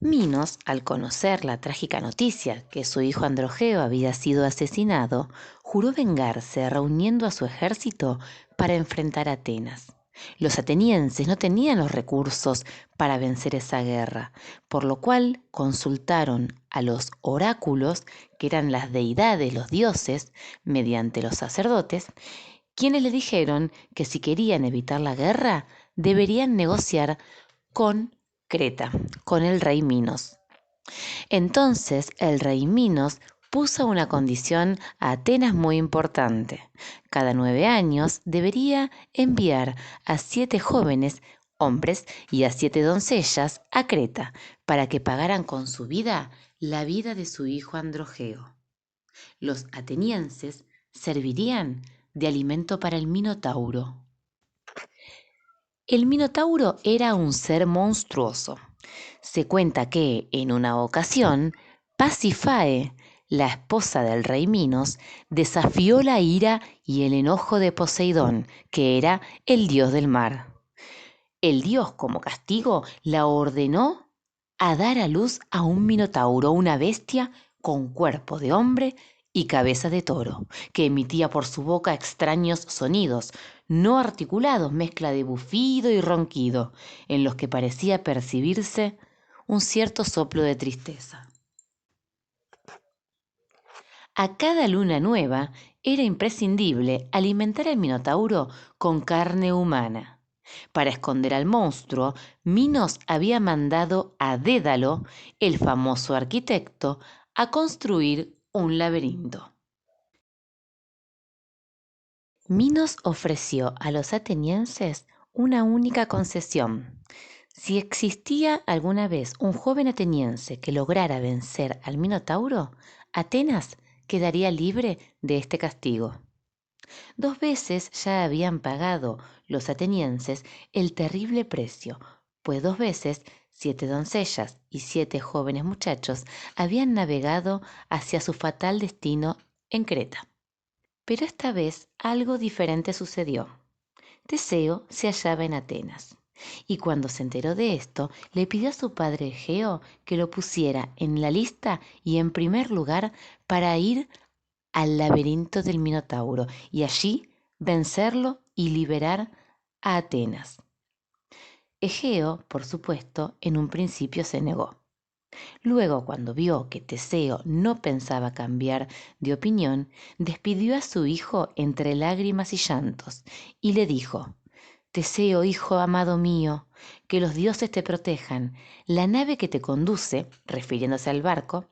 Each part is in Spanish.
Minos, al conocer la trágica noticia que su hijo Androgeo había sido asesinado, juró vengarse reuniendo a su ejército para enfrentar a Atenas. Los atenienses no tenían los recursos para vencer esa guerra, por lo cual consultaron a los oráculos, que eran las deidades, los dioses, mediante los sacerdotes, quienes le dijeron que si querían evitar la guerra, deberían negociar con Creta, con el rey Minos. Entonces el rey Minos puso una condición a Atenas muy importante. Cada 9 años debería enviar a 7 jóvenes hombres y a 7 doncellas a Creta para que pagaran con su vida la vida de su hijo Androgeo. Los atenienses servirían de alimento para el Minotauro. El Minotauro era un ser monstruoso. Se cuenta que, en una ocasión, Pasífae, la esposa del rey Minos, desafió la ira y el enojo de Poseidón, que era el dios del mar. El dios, como castigo, la ordenó a dar a luz a un minotauro, una bestia con cuerpo de hombre y cabeza de toro, que emitía por su boca extraños sonidos, no articulados, mezcla de bufido y ronquido, en los que parecía percibirse un cierto soplo de tristeza. A cada luna nueva era imprescindible alimentar al minotauro con carne humana. Para esconder al monstruo, Minos había mandado a Dédalo, el famoso arquitecto, a construir un laberinto. Minos ofreció a los atenienses una única concesión. Si existía alguna vez un joven ateniense que lograra vencer al Minotauro, Atenas quedaría libre de este castigo. 2 veces ya habían pagado los atenienses el terrible precio, pues 2 veces 7 doncellas y 7 jóvenes muchachos habían navegado hacia su fatal destino en Creta. Pero esta vez algo diferente sucedió. Teseo se hallaba en Atenas, y cuando se enteró de esto, le pidió a su padre Egeo que lo pusiera en la lista y en primer lugar para ir al laberinto del Minotauro y allí vencerlo y liberar a Atenas. Egeo, por supuesto, en un principio se negó. Luego, cuando vio que Teseo no pensaba cambiar de opinión, despidió a su hijo entre lágrimas y llantos y le dijo: Teseo, hijo amado mío, que los dioses te protejan. La nave que te conduce, refiriéndose al barco,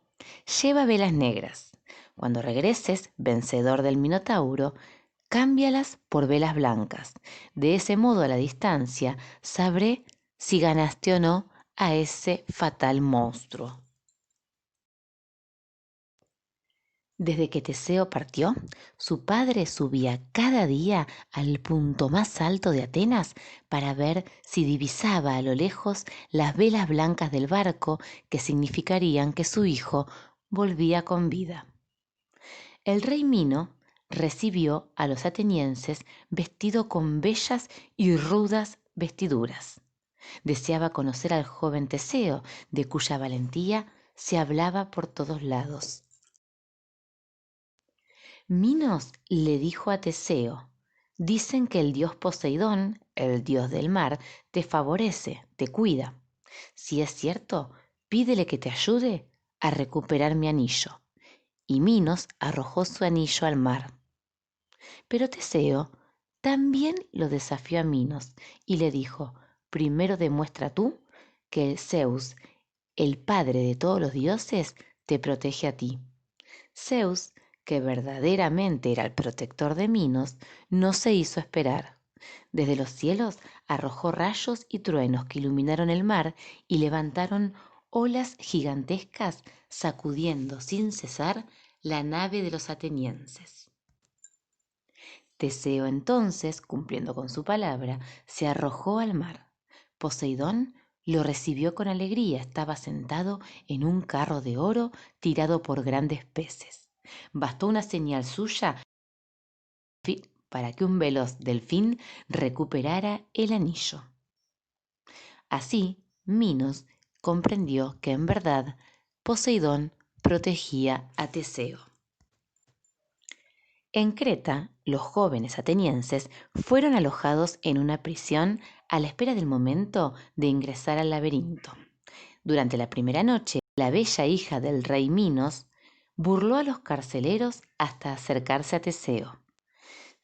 lleva velas negras. Cuando regreses, vencedor del Minotauro, cámbialas por velas blancas. De ese modo, a la distancia, sabré si ganaste o no a ese fatal monstruo. Desde que Teseo partió, su padre subía cada día al punto más alto de Atenas para ver si divisaba a lo lejos las velas blancas del barco, que significarían que su hijo volvía con vida. El rey Mino recibió a los atenienses vestido con bellas y rudas vestiduras. Deseaba conocer al joven Teseo, de cuya valentía se hablaba por todos lados. Minos le dijo a Teseo: dicen que el dios Poseidón, el dios del mar, te favorece, te cuida. Si es cierto, pídele que te ayude a recuperar mi anillo. Y Minos arrojó su anillo al mar. Pero Teseo también lo desafió a Minos y le dijo: primero demuestra tú que Zeus, el padre de todos los dioses, te protege a ti. Zeus, que verdaderamente era el protector de Minos, no se hizo esperar. Desde los cielos arrojó rayos y truenos que iluminaron el mar y levantaron olas gigantescas, sacudiendo sin cesar la nave de los atenienses. Teseo entonces, cumpliendo con su palabra, se arrojó al mar. Poseidón lo recibió con alegría. Estaba sentado en un carro de oro tirado por grandes peces. Bastó una señal suya para que un veloz delfín recuperara el anillo. Así, Minos comprendió que en verdad Poseidón protegía a Teseo. En Creta, los jóvenes atenienses fueron alojados en una prisión a la espera del momento de ingresar al laberinto. Durante la primera noche, la bella hija del rey Minos burló a los carceleros hasta acercarse a Teseo.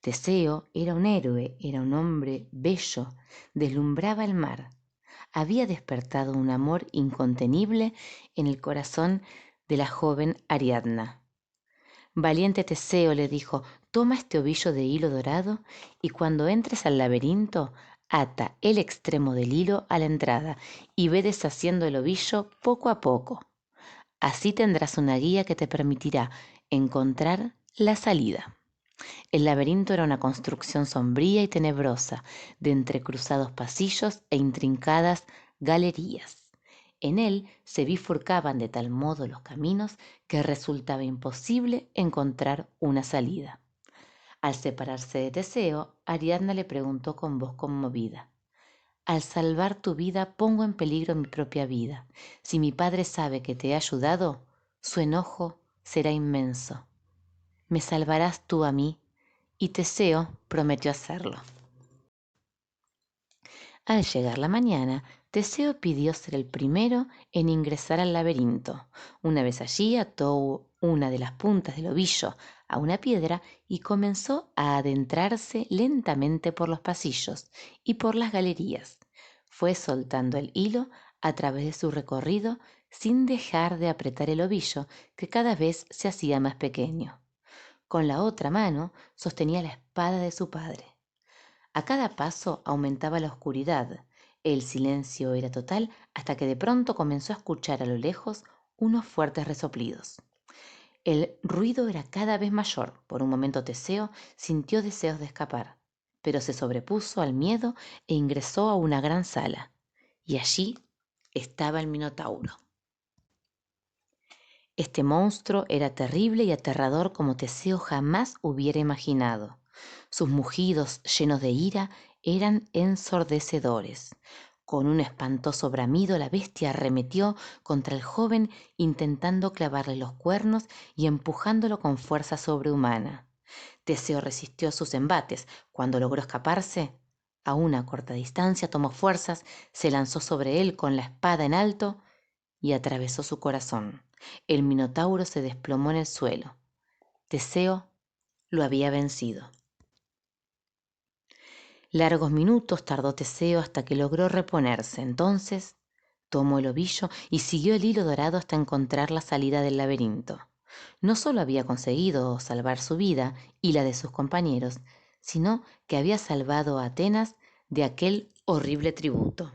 Teseo era un héroe, era un hombre bello, deslumbraba el mar. Había despertado un amor incontenible en el corazón de la joven Ariadna. Valiente Teseo, le dijo, toma este ovillo de hilo dorado y cuando entres al laberinto, ata el extremo del hilo a la entrada y ve deshaciendo el ovillo poco a poco. Así tendrás una guía que te permitirá encontrar la salida. El laberinto era una construcción sombría y tenebrosa, de entrecruzados pasillos e intrincadas galerías. En él se bifurcaban de tal modo los caminos que resultaba imposible encontrar una salida. Al separarse de Teseo, Ariadna le preguntó con voz conmovida: Al salvar tu vida pongo en peligro mi propia vida. Si mi padre sabe que te he ayudado, su enojo será inmenso. ¿Me salvarás tú a mí? Y Teseo prometió hacerlo. Al llegar la mañana, Teseo pidió ser el primero en ingresar al laberinto. Una vez allí, ató una de las puntas del ovillo a una piedra y comenzó a adentrarse lentamente por los pasillos y por las galerías. Fue soltando el hilo a través de su recorrido sin dejar de apretar el ovillo, que cada vez se hacía más pequeño. Con la otra mano sostenía la espada de su padre. A cada paso aumentaba la oscuridad. El silencio era total hasta que de pronto comenzó a escuchar a lo lejos unos fuertes resoplidos. El ruido era cada vez mayor. Por un momento Teseo sintió deseos de escapar, pero se sobrepuso al miedo e ingresó a una gran sala. Y allí estaba el Minotauro. Este monstruo era terrible y aterrador como Teseo jamás hubiera imaginado. Sus mugidos, llenos de ira, eran ensordecedores. Con un espantoso bramido, la bestia arremetió contra el joven, intentando clavarle los cuernos y empujándolo con fuerza sobrehumana. Teseo resistió sus embates. Cuando logró escaparse, a una corta distancia tomó fuerzas, se lanzó sobre él con la espada en alto y atravesó su corazón. El Minotauro se desplomó en el suelo. Teseo lo había vencido. Largos minutos tardó Teseo hasta que logró reponerse. Entonces tomó el ovillo y siguió el hilo dorado hasta encontrar la salida del laberinto. No solo había conseguido salvar su vida y la de sus compañeros, sino que había salvado a Atenas de aquel horrible tributo.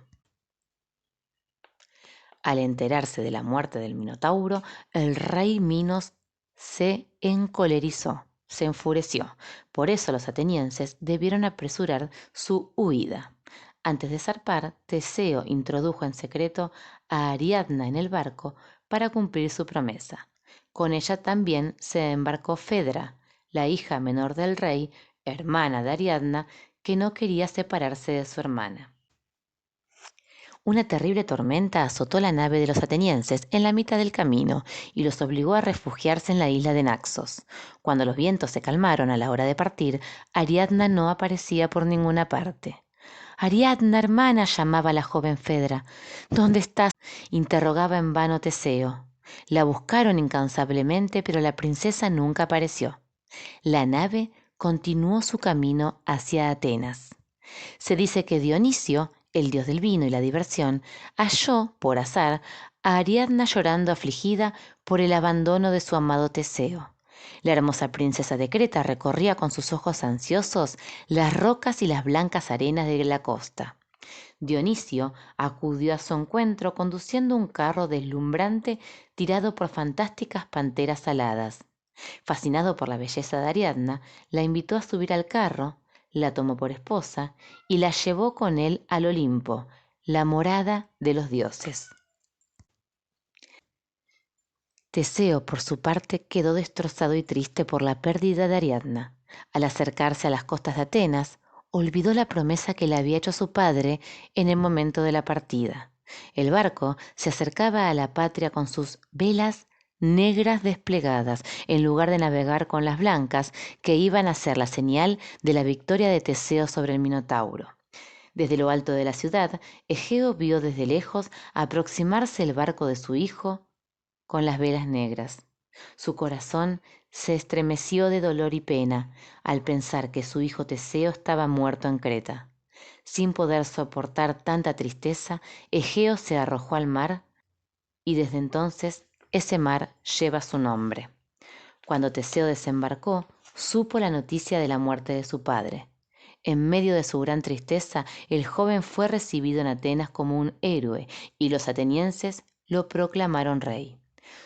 Al enterarse de la muerte del Minotauro, el rey Minos se encolerizó, se enfureció. Por eso los atenienses debieron apresurar su huida. Antes de zarpar, Teseo introdujo en secreto a Ariadna en el barco para cumplir su promesa. Con ella también se embarcó Fedra, la hija menor del rey, hermana de Ariadna, que no quería separarse de su hermana. Una terrible tormenta azotó la nave de los atenienses en la mitad del camino y los obligó a refugiarse en la isla de Naxos. Cuando los vientos se calmaron a la hora de partir, Ariadna no aparecía por ninguna parte. «Ariadna, hermana», llamaba la joven Fedra. «¿Dónde estás?», interrogaba en vano Teseo. La buscaron incansablemente, pero la princesa nunca apareció. La nave continuó su camino hacia Atenas. Se dice que Dionisio, el dios del vino y la diversión, halló, por azar, a Ariadna llorando afligida por el abandono de su amado Teseo. La hermosa princesa de Creta recorría con sus ojos ansiosos las rocas y las blancas arenas de la costa. Dionisio acudió a su encuentro conduciendo un carro deslumbrante tirado por fantásticas panteras aladas. Fascinado por la belleza de Ariadna, la invitó a subir al carro, la tomó por esposa y la llevó con él al Olimpo, la morada de los dioses. Teseo, por su parte, quedó destrozado y triste por la pérdida de Ariadna. Al acercarse a las costas de Atenas, olvidó la promesa que le había hecho su padre en el momento de la partida. El barco se acercaba a la patria con sus velas negras desplegadas, en lugar de navegar con las blancas, que iban a ser la señal de la victoria de Teseo sobre el Minotauro. Desde lo alto de la ciudad, Egeo vio desde lejos aproximarse el barco de su hijo con las velas negras. Su corazón se estremeció de dolor y pena al pensar que su hijo Teseo estaba muerto en Creta. Sin poder soportar tanta tristeza, Egeo se arrojó al mar y desde entonces ese mar lleva su nombre. Cuando Teseo desembarcó, supo la noticia de la muerte de su padre. En medio de su gran tristeza, el joven fue recibido en Atenas como un héroe y los atenienses lo proclamaron rey.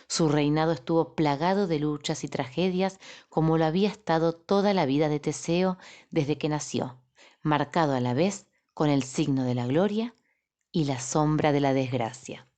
Su reinado estuvo plagado de luchas y tragedias como lo había estado toda la vida de Teseo desde que nació, marcado a la vez con el signo de la gloria y la sombra de la desgracia.